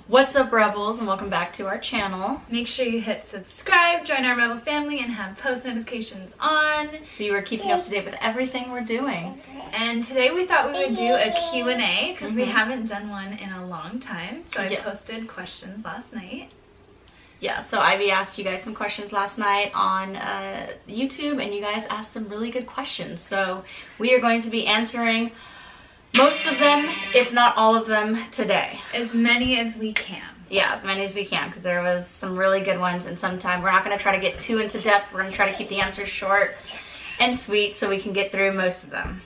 What's up, Rebels, and welcome back to our channel. Make sure you hit subscribe, join our Rebel family, and have post notifications on. So you are keeping up to date with everything we're doing. And today we thought we would do a Q&A because we haven't done one in a long time. So I posted questions last night. Yeah, so Ivy asked you guys some questions last night on YouTube, and you guys asked some really good questions. So we are going to be answering most of them, if not all of them, today. As many as we can. Yeah, as many as we can, because there was some really good ones, and sometime we're not going to try to get too into depth. We're going to try to keep the answers short and sweet so we can get through most of them.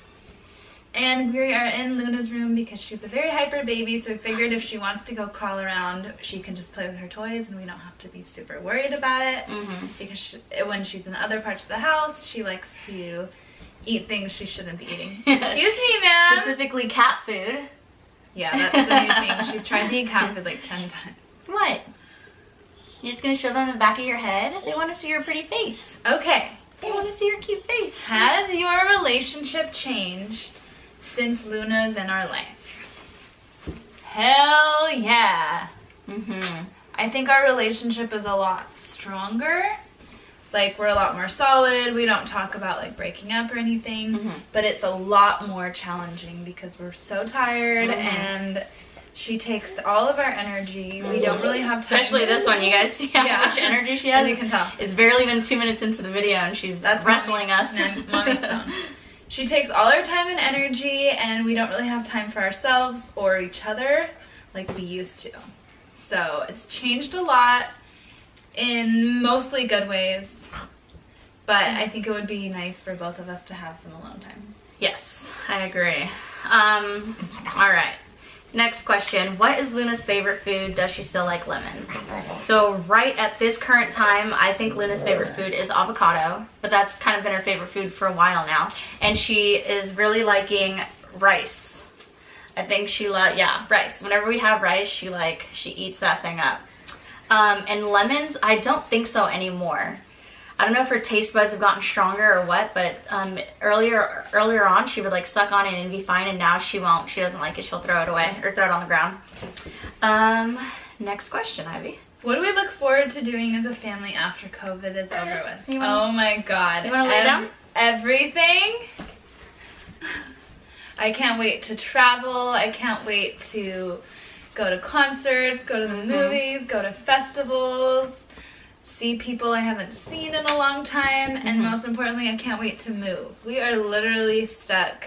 And we are in Luna's room because she's a very hyper baby, so we figured if she wants to go crawl around, she can just play with her toys and we don't have to be super worried about it. Because when she's in other parts of the house, she likes to eat things she shouldn't be eating. Excuse me, ma'am. Specifically cat food. Yeah, that's the new thing. She's tried to eat cat food like 10 times. What? You're just going to show them the back of your head? They want to see your pretty face. Okay. They want to see your cute face. Has your relationship changed since Luna's in our life? Hell yeah. I think our relationship is a lot stronger. Like, we're a lot more solid. We don't talk about, like, breaking up or anything. But it's a lot more challenging because we're so tired and she takes all of our energy. We don't really have time. Especially this one. You guys see how much energy she has? As you can tell. It's barely been 2 minutes into the video and she's wrestling us. Mommy's phone. She takes all our time and energy, and we don't really have time for ourselves or each other like we used to. So it's changed a lot in mostly good ways. But I think it would be nice for both of us to have some alone time. Yes, I agree. All right. Next question. What is Luna's favorite food? Does she still like lemons? So right at this current time, I think Luna's favorite food is avocado. But that's kind of been her favorite food for a while now. And she is really liking rice. I think she rice. Whenever we have rice, she eats that thing up. And lemons, I don't think so anymore. I don't know if her taste buds have gotten stronger or what, but earlier on she would like suck on it and be fine, and now she won't. She doesn't like it. She'll throw it away or throw it on the ground. Next question, Ivy. What do we look forward to doing as a family after COVID is over with? Oh my God. You want to lay down? Everything. I can't wait to travel. I can't wait to go to concerts, go to the movies, go to festivals, see people I haven't seen in a long time, and most importantly, I can't wait to move. We are literally stuck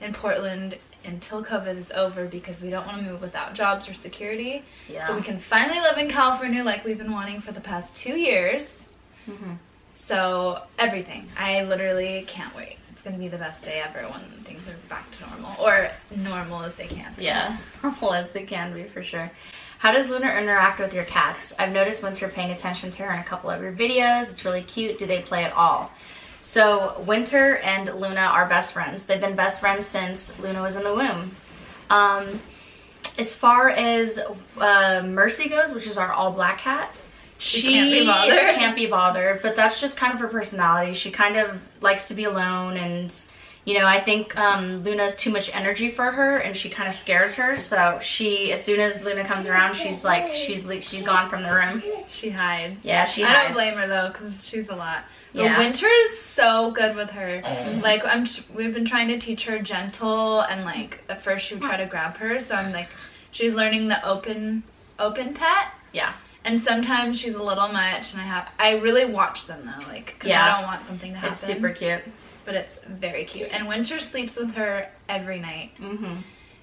in Portland until COVID is over because we don't want to move without jobs or security. Yeah. So we can finally live in California like we've been wanting for the past 2 years. So everything. I literally can't wait. It's going to be the best day ever when things are back to normal, or normal as they can be. Yeah, normal as they can be, for sure. How does Luna interact with your cats? I've noticed Winter paying attention to her in a couple of your videos. It's really cute. Do they play at all? So Winter and Luna are best friends. They've been best friends since Luna was in the womb. As far as Mercy goes, which is our all-black cat, she can't be bothered, but that's just kind of her personality. She kind of likes to be alone, and you know, I think Luna's too much energy for her, and she kind of scares her. So as soon as Luna comes around, she's gone from the room. She hides. Yeah, she hides. I don't blame her though, because she's a lot. But Winter is so good with her. Like, we've been trying to teach her gentle, and like at first she would try to grab her. So I'm like, she's learning the open pet. Yeah. And sometimes she's a little much, and I really watch them though, like, because I don't want something to happen. It's super cute. But it's very cute. And Winter sleeps with her every night.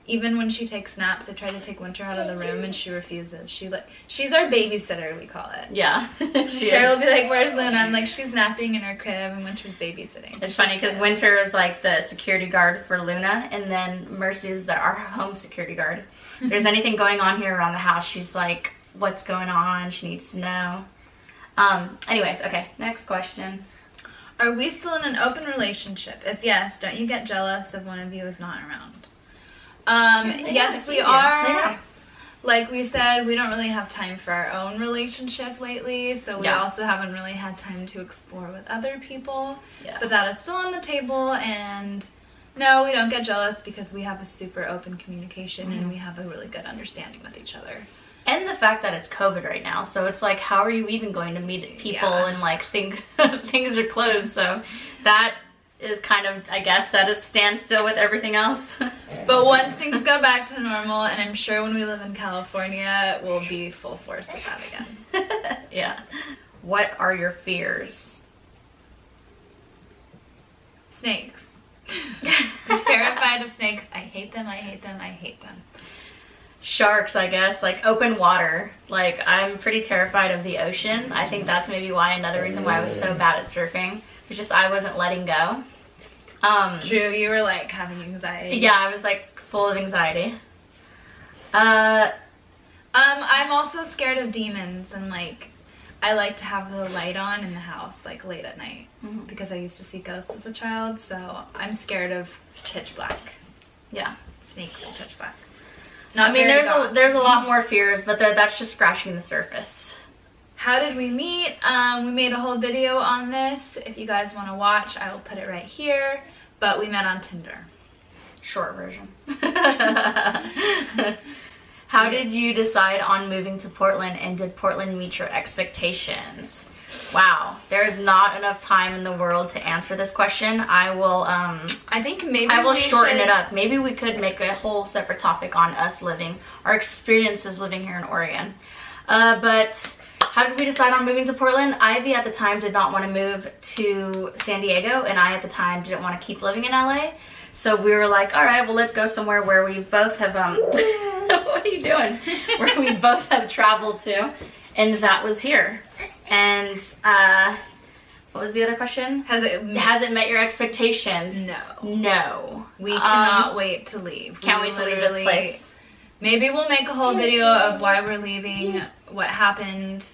Even when she takes naps, I try to take Winter out of the room, and she refuses. She's our babysitter, we call it. Yeah. Tara will be like, "Where's Luna?" I'm like, "She's napping in her crib, and Winter's babysitting." It's funny because Winter is like the security guard for Luna, and then Mercy is our home security guard. If there's anything going on here around the house, she's like, what's going on? She needs to know. Anyways, okay, next question. Are we still in an open relationship? If yes, don't you get jealous if one of you is not around? Yes, we are. Yeah. Like we said, we don't really have time for our own relationship lately, so we also haven't really had time to explore with other people. Yeah. But that is still on the table, and no, we don't get jealous because we have a super open communication and we have a really good understanding with each other. And the fact that it's COVID right now, so it's like, how are you even going to meet people and like things are closed? So that is kind of, I guess, at a standstill with everything else. But once things go back to normal, and I'm sure when we live in California, we'll be full force with that again. Yeah. What are your fears? Snakes. I'm terrified of snakes. I hate them, I hate them, I hate them. Sharks, I guess, like open water. Like, I'm pretty terrified of the ocean. I think that's maybe why, another reason why I was so bad at surfing. It's just I wasn't letting go. True, you were like having anxiety. Yeah, I was like full of anxiety. I'm also scared of demons, and like I like to have the light on in the house like late at night because I used to see ghosts as a child, so I'm scared of pitch black. Yeah. Snakes in pitch black. I mean, there's a lot more fears, but that's just scratching the surface. How did we meet? We made a whole video on this. If you guys want to watch, I will put it right here. But we met on Tinder. Short version. How did you decide on moving to Portland, and did Portland meet your expectations? Wow, there's not enough time in the world to answer this question. I will I think maybe I will shorten it up. Maybe we could make a whole separate topic on us living, our experiences living here in Oregon. But how did we decide on moving to Portland? Ivy at the time did not want to move to San Diego, and I at the time didn't want to keep living in LA. So we were like, all right, well, let's go somewhere where we both have, what are you doing? Where we both have traveled to, and that was here. And what was the other question? Has it met your expectations? No. No. We cannot wait to leave. Can't wait to leave this place. Maybe we'll make a whole video of why we're leaving, what happened,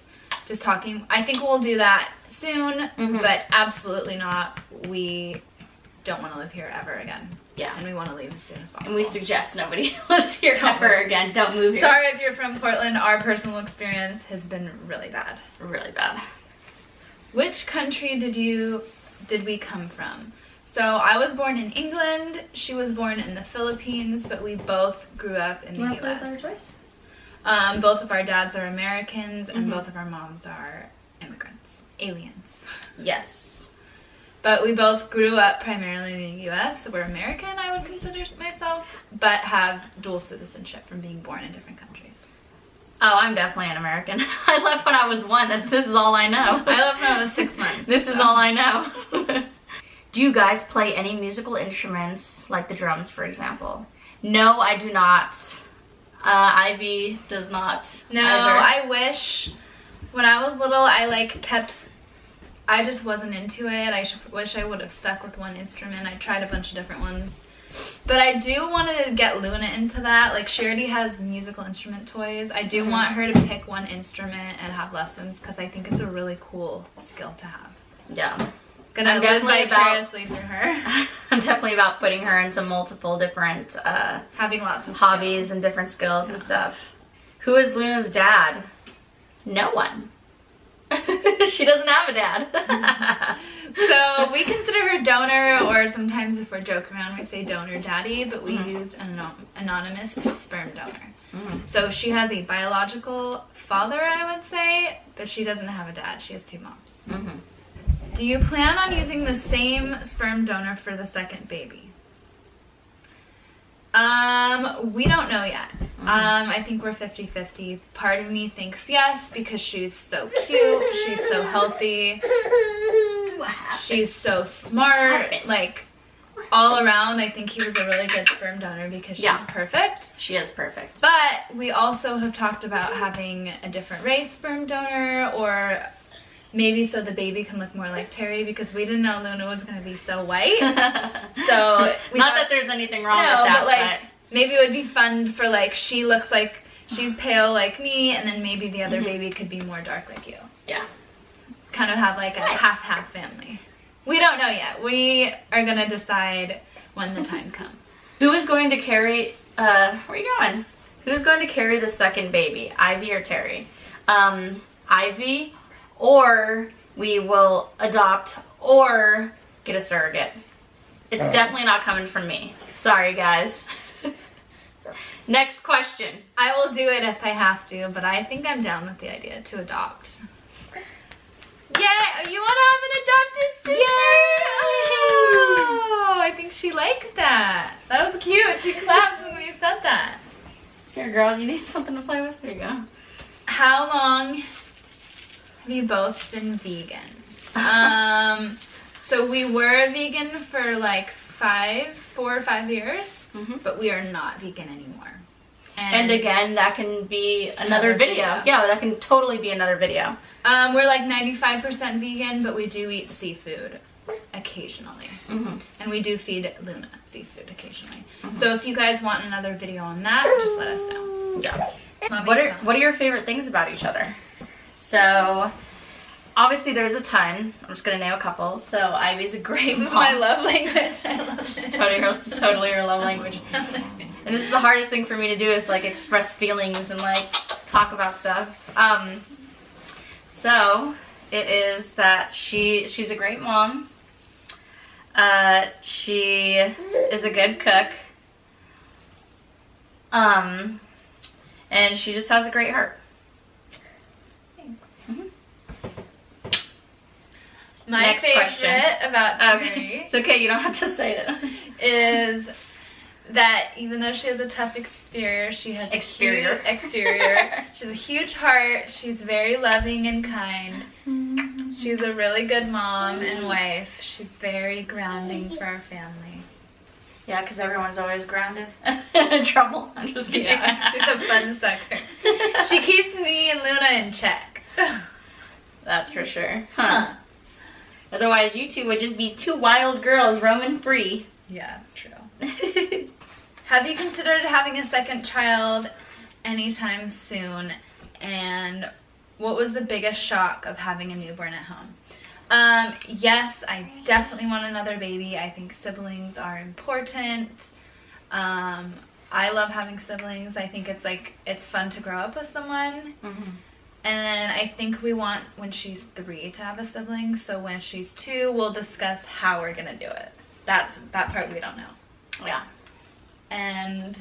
just talking. I think we'll do that soon, but absolutely not. We don't want to live here ever again. Yeah. And we want to leave as soon as possible. And we suggest nobody lives here ever again. Don't move here. Sorry if you're from Portland. Our personal experience has been really bad. Really bad. Which country did we come from? So I was born in England. She was born in the Philippines, but we both grew up in the U.S. Both of our dads are Americans, and both of our moms are immigrants, aliens. Yes. But we both grew up primarily in the U.S., so we're American, I would consider myself, but have dual citizenship from being born in different countries. Oh, I'm definitely an American. I left when I was 1. This is all I know. I left when I was 6 months. This is all I know. Do you guys play any musical instruments, like the drums, for example? No, I do not. Ivy does not. No, either. I wish. When I was little, I just wasn't into it. I wish I would have stuck with one instrument. I tried a bunch of different ones. But I do want to get Luna into that. Like, she already has musical instrument toys. I do want her to pick one instrument and have lessons, because I think it's a really cool skill to have. Yeah. Gonna live vicariously through her. I'm definitely about putting her into multiple different having lots of hobbies and different skills and stuff. Who is Luna's dad? No one. She doesn't have a dad. So we consider her donor, or sometimes if we're joking around we say donor daddy, but we used an anonymous sperm donor. So she has a biological father, I would say, but she doesn't have a dad. She has 2 moms. Do you plan on using the same sperm donor for the second baby? We don't know yet. I think we're 50-50. Part of me thinks yes, because she's so cute, she's so healthy, she's so smart, like, all around I think he was a really good sperm donor because she's perfect. She is perfect. But we also have talked about having a different race sperm donor, or maybe so the baby can look more like Terry, because we didn't know Luna was going to be so white. So we not that there's anything wrong with that, but like maybe it would be fun for, like, she looks like she's pale like me, and then maybe the other baby could be more dark like you. Yeah. It's kind of have like a half-half family. We don't know yet. We are going to decide when the time comes. Who is going to carry, where are you going? Who's going to carry the second baby, Ivy or Terry? Ivy, or we will adopt or get a surrogate. It's definitely not coming from me. Sorry, guys. Next question. I will do it if I have to, but I think I'm down with the idea to adopt. Yeah, you want to have an adopted sister? Yay! Oh, I think she likes that. That was cute. She clapped when we said that. Here, girl, you need something to play with? There you go. How long have you both been vegan? So we were vegan for like 4 or 5 years, but we are not vegan anymore. And again, that can be another video. Yeah, that can totally be another video. We're like 95% vegan, but we do eat seafood occasionally. And we do feed Luna seafood occasionally. So if you guys want another video on that, just let us know. Yeah. What are your favorite things about each other? So obviously there's a ton. I'm just gonna name a couple. So Ivy's a great mom. This is my love language. I love it. It's totally her love language. And this is the hardest thing for me to do, is like express feelings and like talk about stuff. So it is that she's a great mom. She is a good cook. And she just has a great heart. My Next favorite question. about Tori It's okay, you don't have to say it. is that even though she has a tough exterior, she has a cute exterior. She has a huge heart. She's very loving and kind. She's a really good mom and wife. She's very grounding for our family. Yeah, because everyone's always grounded. In trouble. I'm just kidding. Yeah, she's a fun sucker. She keeps me and Luna in check. That's for sure. Huh. Otherwise, you two would just be two wild girls roaming free. Yeah, that's true. Have you considered having a second child anytime soon? And what was the biggest shock of having a newborn at home? Yes, I definitely want another baby. I think siblings are important. I love having siblings. I think it's fun to grow up with someone. And then I think we want, when she's 3, to have a sibling. So when she's 2, we'll discuss how we're gonna do it. That part we don't know. Yeah. And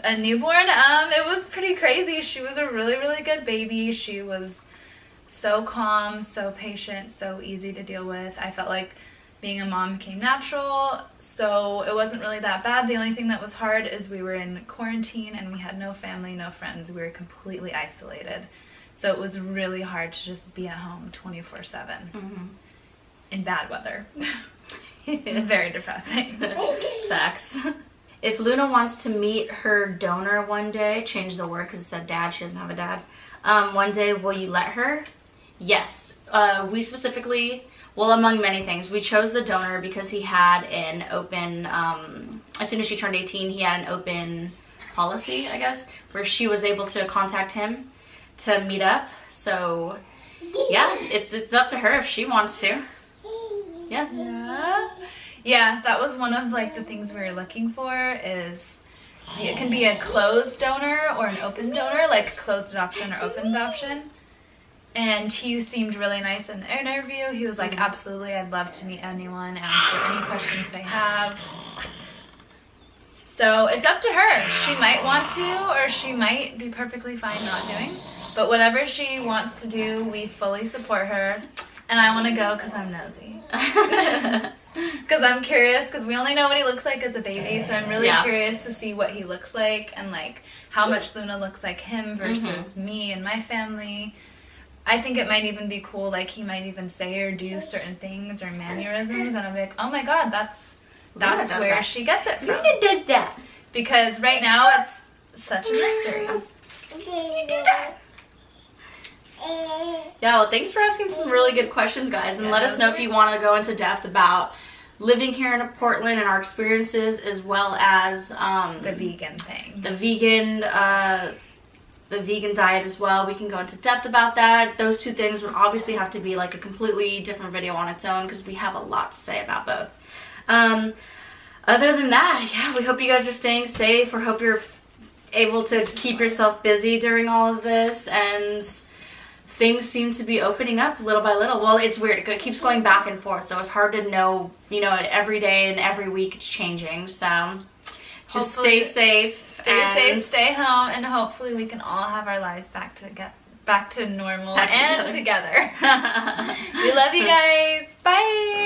a newborn, it was pretty crazy. She was a really, really good baby. She was so calm, so patient, so easy to deal with. I felt like being a mom came natural, so it wasn't really that bad. The only thing that was hard is we were in quarantine and we had no family, no friends. We were completely isolated. So it was really hard to just be at home 24/7 in bad weather. It's very depressing. Facts. If Luna wants to meet her donor one day, change the word because it said dad, she doesn't have a dad. One day, will you let her? Yes. We specifically, well, among many things, we chose the donor because he had an open, as soon as she turned 18, he had an open policy, I guess, where she was able to contact him to meet up. So, yeah, it's up to her if she wants to. Yeah, that was one of like the things we were looking for. Is it can be a closed donor or an open donor, like closed adoption or open adoption. And he seemed really nice in the interview. He was like, absolutely, I'd love to meet anyone, answer any questions they have. So it's up to her. She might want to, or she might be perfectly fine not doing. But whatever she wants to do, we fully support her. And I want to go because I'm nosy. Because I'm curious, because we only know what he looks like as a baby, so I'm really curious to see what he looks like and like how much Luna looks like him versus me and my family. I think it might even be cool, like he might even say or do certain things or mannerisms, and I'll be like, oh my god, that's where she gets it from. Luna does that. Because right now it's such a mystery. You do that. Yeah, well, thanks for asking some really good questions, guys, and let us know if you want to go into depth about living here in Portland and our experiences, as well as the vegan thing, the vegan diet as well. We can go into depth about that. Those two things would obviously have to be like a completely different video on its own because we have a lot to say about both. Other than that, yeah, we hope you guys are staying safe, or hope you're able to keep yourself busy during all of this, and things seem to be opening up little by little. Well, it's weird. It keeps going back and forth, so it's hard to know, every day and every week it's changing. So Just Hopefully- stay safe. Stay and safe, stay home, and hopefully we can all have our lives back to normal Back and together. We love you guys. Bye.